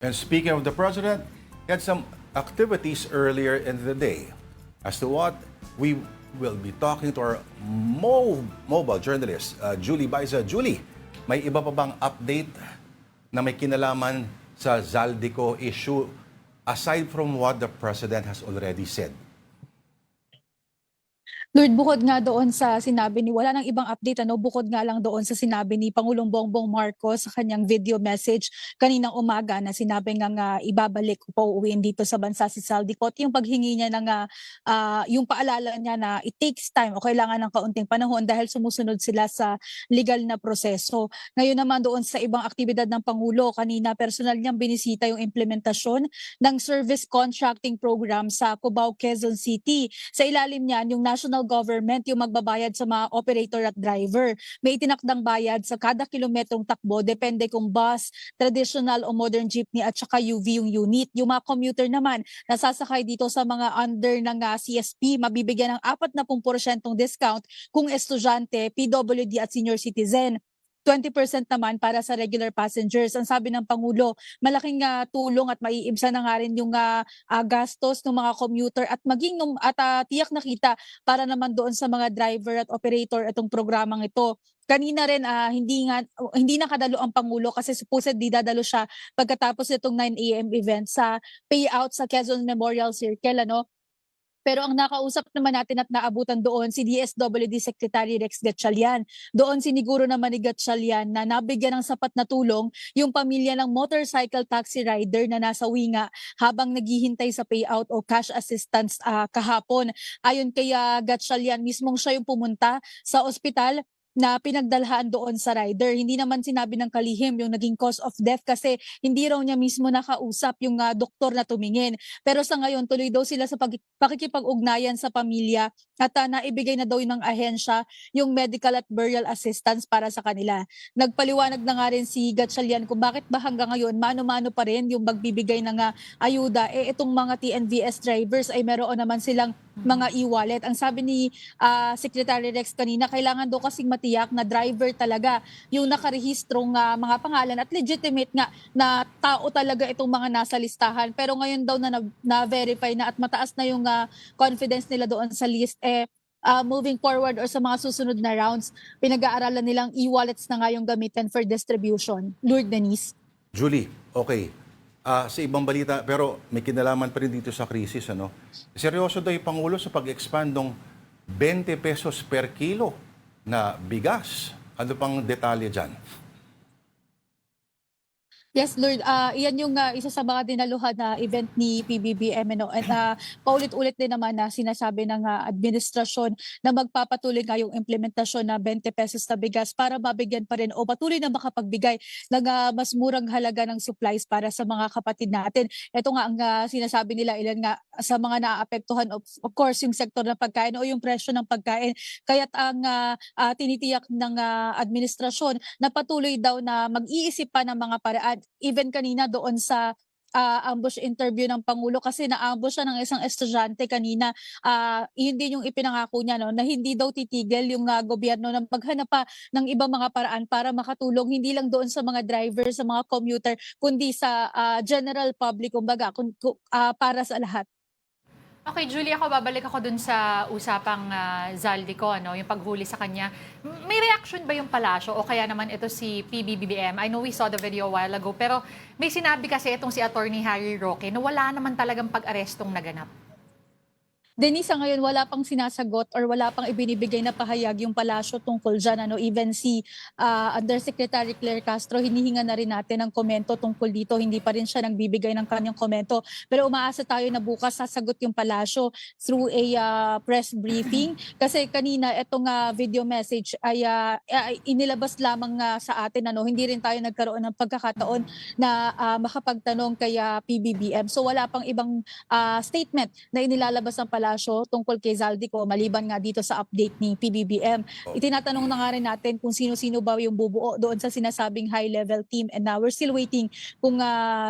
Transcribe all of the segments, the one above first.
And speaking of the president, he had some activities earlier in the day. As to what, we will be talking to our mobile journalist, Julie Baiza. Julie, may iba pa bang update na may kinalaman sa Zaldico issue aside from what the president has already said? Lord, bukod nga doon sa sinabi ni, wala nang ibang update, bukod nga lang doon sa sinabi ni Pangulong Bongbong Marcos sa kanyang video message kaninang umaga na sinabi nga ibabalik po uuwiin dito sa bansa si Zaldico. At yung paghingi niya yung paalala niya na it takes time o kailangan ng kaunting panahon dahil sumusunod sila sa legal na proseso. Ngayon naman doon sa ibang aktibidad ng Pangulo, kanina personal niyang binisita yung implementasyon ng service contracting program sa Cubao, Quezon City. Sa ilalim niyan, yung national government yung magbabayad sa mga operator at driver. May itinakdang bayad sa kada kilometrong takbo, depende kung bus, traditional o modern jeepney at saka UV yung unit. Yung mga commuter naman, nasasakay dito sa mga under ng CSP, mabibigyan ng 40% discount kung estudyante, PWD at senior citizen. 20% naman para sa regular passengers. Ang sabi ng Pangulo, malaking tulong at maiibsan na nga rin yung gastos ng mga commuter at maging tiyak na kita para naman doon sa mga driver at operator itong programang ito. Kanina rin hindi nakadalo ang Pangulo kasi supposedly dadalo siya pagkatapos itong 9 AM event sa payout sa Quezon Memorial Circle, Pero ang nakausap naman natin at naabutan doon si DSWD Secretary Rex Gatchalian. Doon siniguro naman ni Gatchalian na nabigyan ng sapat na tulong yung pamilya ng motorcycle taxi rider na nasa winga habang naghihintay sa payout o cash assistance kahapon. Ayon kay Gatchalian, mismong siya yung pumunta sa ospital na pinagdalhan doon sa rider. Hindi naman sinabi ng kalihim yung naging cause of death kasi hindi raw niya mismo nakausap yung doktor na tumingin. Pero sa ngayon, tuloy daw sila sa pakikipag-ugnayan sa pamilya at naibigay na daw ng ahensya yung medical at burial assistance para sa kanila. Nagpaliwanag na nga rin si Gatchalian kung bakit ba hanggang ngayon mano-mano pa rin yung magbibigay ng ayuda. Itong mga TNVS drivers ay meron naman silang mga e-wallet. Ang sabi ni Secretary Rex kanina, kailangan daw kasing matiyak na driver talaga yung nakarehistrong mga pangalan at legitimate nga na tao talaga itong mga nasa listahan. Pero ngayon daw na-verify na at mataas na yung confidence nila doon sa list, moving forward or sa mga susunod na rounds, pinag-aaralan nilang e-wallets na nga yung gamitin for distribution. Lord Denise. Julie, okay. Sa ibang balita, pero may kinalaman pa rin dito sa krisis, Seryoso daw yung Pangulo sa pag-expand ng 20 pesos per kilo na bigas. Ano pang detalye dyan? Yes, Lord. Iyan yung isa sa mga dinaluhan na event ni PBBM. And paulit-ulit din naman na sinasabi ng administrasyon na magpapatuloy nga yung implementasyon na 20 pesos na bigas para mabigyan pa rin o patuloy na makapagbigay ng mas murang halaga ng supplies para sa mga kapatid natin. Ito nga ang sinasabi nila, ilan nga sa mga naaapektuhan of course yung sektor ng pagkain o yung presyo ng pagkain. Kaya't ang tinitiyak ng administrasyon na patuloy daw na mag-iisip pa ng mga paraan. Even kanina doon sa ambush interview ng Pangulo kasi na-ambush siya ng isang estudyante kanina. Yun din yung ipinangako niya na hindi daw titigil yung gobyerno na maghanap pa ng ibang mga paraan para makatulong hindi lang doon sa mga driver, sa mga commuter, kundi sa general public, kumbaga, para sa lahat. Okay, Julie, babalik ako dun sa usapang Zaldico, yung paghuli sa kanya. May reaction ba yung palasyo o kaya naman ito si PBBM? I know we saw the video a while ago, pero may sinabi kasi itong si Attorney Harry Roque na wala naman talagang pag-arestong naganap. Denise, ngayon wala pang sinasagot or wala pang ibinibigay na pahayag yung palasyo tungkol dyan. Even si Undersecretary Claire Castro, hinihinga na rin natin ng komento tungkol dito. Hindi pa rin siya nagbibigay ng kanyang komento. Pero umaasa tayo na bukas sasagot yung palasyo through a press briefing. Kasi kanina itong video message ay inilabas lamang sa atin. Hindi rin tayo nagkaroon ng pagkakataon na makapagtanong kay PBBM. So wala pang ibang statement na inilalabas ng palasyo tungkol kay Zaldico maliban nga dito sa update ni PBBM. Itinatanong na nga rin natin kung sino-sino ba yung bubuo doon sa sinasabing high-level team, and we're still waiting kung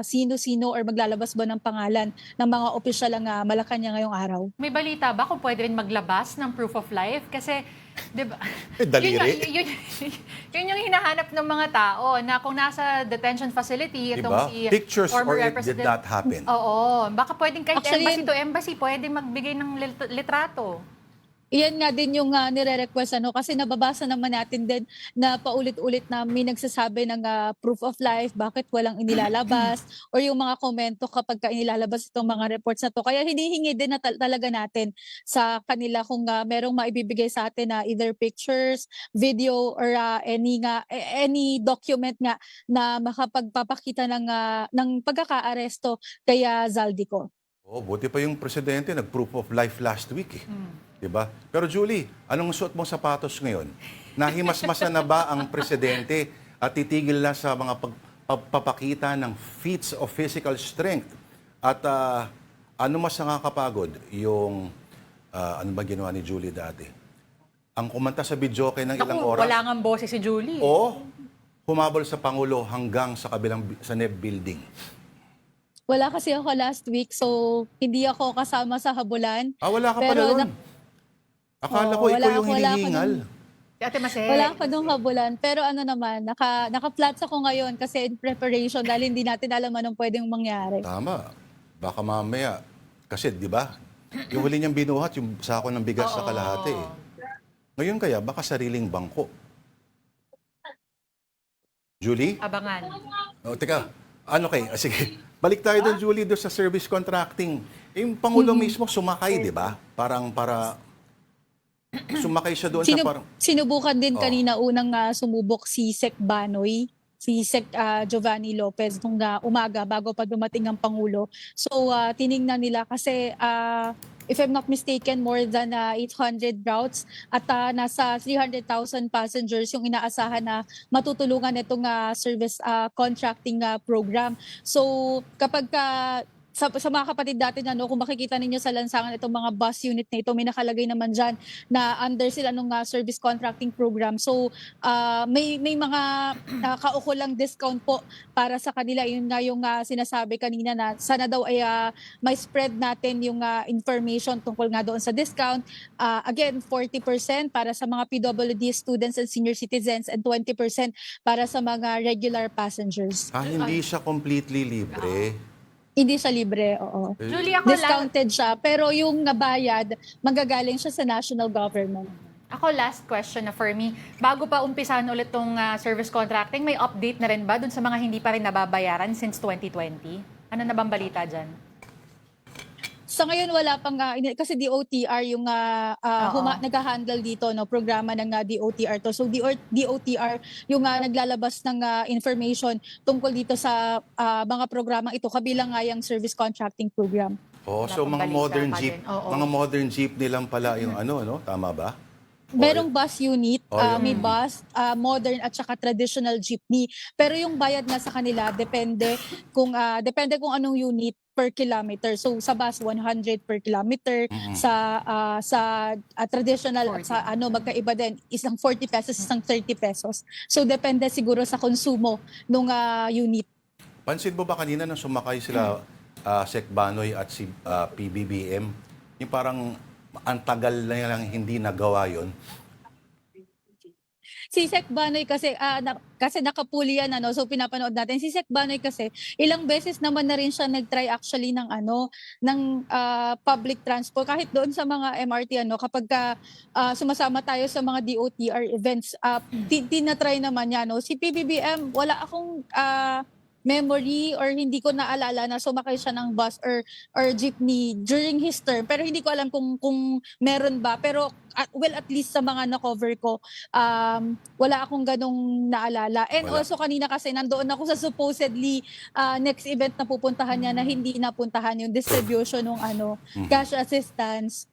sino-sino or maglalabas ba ng pangalan ng mga opisyal ng Malacanang ngayong araw. May balita ba kung pwede rin maglabas ng proof of life? Kasi Diba? Daliri. Yun yung hinahanap ng mga tao na kung nasa detention facility, itong Diba? si Pictures former or it did representative. not happen. Oo. Baka pwedeng kahit Actually, embassy to embassy, pwedeng magbigay ng litrato. Iyan nga din yung nire-request kasi nababasa naman natin din na paulit-ulit na may nagsasabi ng proof of life, bakit walang inilalabas or yung mga komento kapag inilalabas itong mga reports na to. Kaya hinihingi din na talaga natin sa kanila kung merong maibibigay sa atin na either pictures, video or any document nga na makapagpapakita ng pagkakaaresto kay Zaldico. Oh, buti pa yung presidente nag-proof of life last week eh. 'Di ba? Pero Julie, anong suot mong sapatos ngayon? Nahimasmasan na ba ang presidente at titigil na sa mga pagpapakita ng feats of physical strength? At ano mas nakakapagod? Yung ano ba ginawa ni Julie dati? Ang kumanta sa videoke ng ilang Naku, oras. wala nga boses si Julie. O humabol sa Pangulo hanggang sa kabilang sa NEB building. Wala kasi ako last week, so hindi ako kasama sa habulan. Wala ka Pero pala nun. Akala ko wala ikaw yung wala ako hinihingal. Si Ate Mase. Wala ako nung habulan. Pero ano naman, naka-flats ako ngayon kasi in preparation dahil hindi natin alam anong pwedeng mangyari. Tama. Baka mamaya. Kasi, di ba? Yung huli niyang binuhat, yung sako ng bigas sa kalahati. Eh. Ngayon kaya, baka sariling bangko. Julie? Abangan. Teka. Ano sige. Balik tayo doon, Julie, doon sa service contracting. Yung Pangulo mismo sumakay, di ba? Para sumakay siya doon sa parang... Sinubukan din kanina unang sumubok si Sec Banoy, si Sec Giovanni Lopez nung umaga bago pa dumating ang Pangulo. So tiningnan nila kasi if I'm not mistaken, more than 800 routes at nasa 300,000 passengers yung inaasahan na matutulungan itong service contracting program. So kapag sa mga kapatid natin, kung makikita ninyo sa lansangan itong mga bus unit na ito, may nakalagay naman dyan na under sila nung service contracting program. So, may mga kaukulang discount po para sa kanila. Yun nga yung sinasabi kanina na sana daw ay may spread natin yung information tungkol nga doon sa discount. Again, 40% para sa mga PWD students and senior citizens and 20% para sa mga regular passengers. hindi siya completely libre. Hindi siya libre, oo. Julie, ako Discounted siya, pero yung nabayad, magagaling siya sa national government. Ako last question na for me. Bago pa umpisahan ulit tong service contracting, may update na rin ba dun sa mga hindi pa rin nababayaran since 2020? Ano na bang balita dyan? Sa ngayon wala pang kasi DOTR yung nag-handle dito programa ng DOTR to. So DOTR yung naglalabas ng information tungkol dito sa mga programang ito kabilang nga yung service contracting program. So mga modern jeep, mga modern jeep nilang pala yung tama ba? Merong bus unit, may bus, modern at saka traditional jeepney. Pero yung bayad na sa kanila depende kung anong unit per kilometer. So sa bus 100 per kilometer, sa traditional at sa magkaiba din, isang 40 pesos, isang 30 pesos. So depende siguro sa konsumo nung unit. Pansin mo ba kanina nang sumakay sila Sec Banoy at si PBBM, yung parang ang tagal na lang hindi nagawa yon. Si Sec Banoy kasi kasi nakapuli yan so pinapanood natin si Sec Banoy kasi ilang beses naman na rin siya nagtry actually ng public transport kahit doon sa mga MRT kapag sumasama tayo sa mga DOTR events tinatry naman niya si PBBM wala akong memory or hindi ko naalala na sumakay siya ng bus or jeepney during his term. Pero hindi ko alam kung meron ba. Pero at least sa mga na-cover ko, wala akong ganong naalala. And Wala. also kanina kasi nandoon ako sa supposedly next event na pupuntahan niya na hindi napuntahan yung distribution ng cash assistance.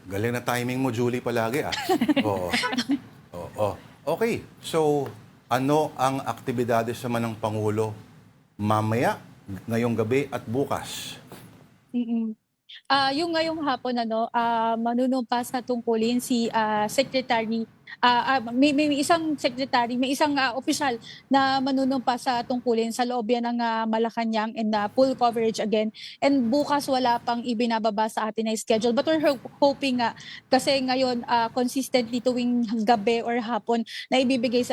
Galing na timing mo, Julie, palagi Oo. Oo. Okay, so ano ang aktibidades naman ng Pangulo mamaya, ngayong gabi at bukas? Yung ngayong hapon manunumpa sa tungkulin si Secretary may isang secretary, may isang opisyal na manunumpa sa tungkulin sa loob yan ng Malacanang and full coverage again. And bukas wala pang ibinababa sa atin na schedule. But we're hoping nga kasi ngayon consistently tuwing gabi or hapon na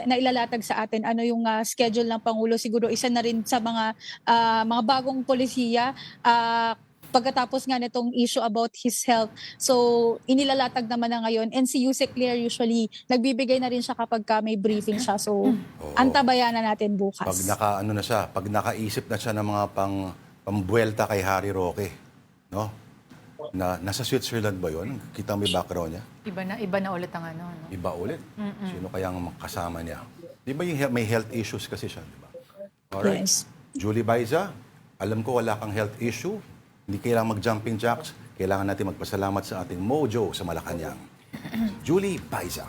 na ilalatag sa atin ano yung schedule ng Pangulo. Siguro isa na rin sa mga bagong polisiya pagkatapos nga nitong issue about his health. So, inilalatag naman na ngayon. And si Yusek Claire usually, nagbibigay na rin siya kapag may briefing siya. So, antabayan na natin bukas. Pag nakaisip na siya ng mga pambuelta kay Harry Roque, no? Nasa Switzerland ba yun? Kita mo yung background niya? Iba na ulit ang ano. No? Iba ulit. Sino kayang kasama niya? Di ba may health issues kasi siya, di ba? Alright. Yes. Julie Baiza, alam ko wala kang health issue. Hindi kailangan mag-jumping jacks. Kailangan natin magpasalamat sa ating mojo sa Malacanang. Julie Baiza.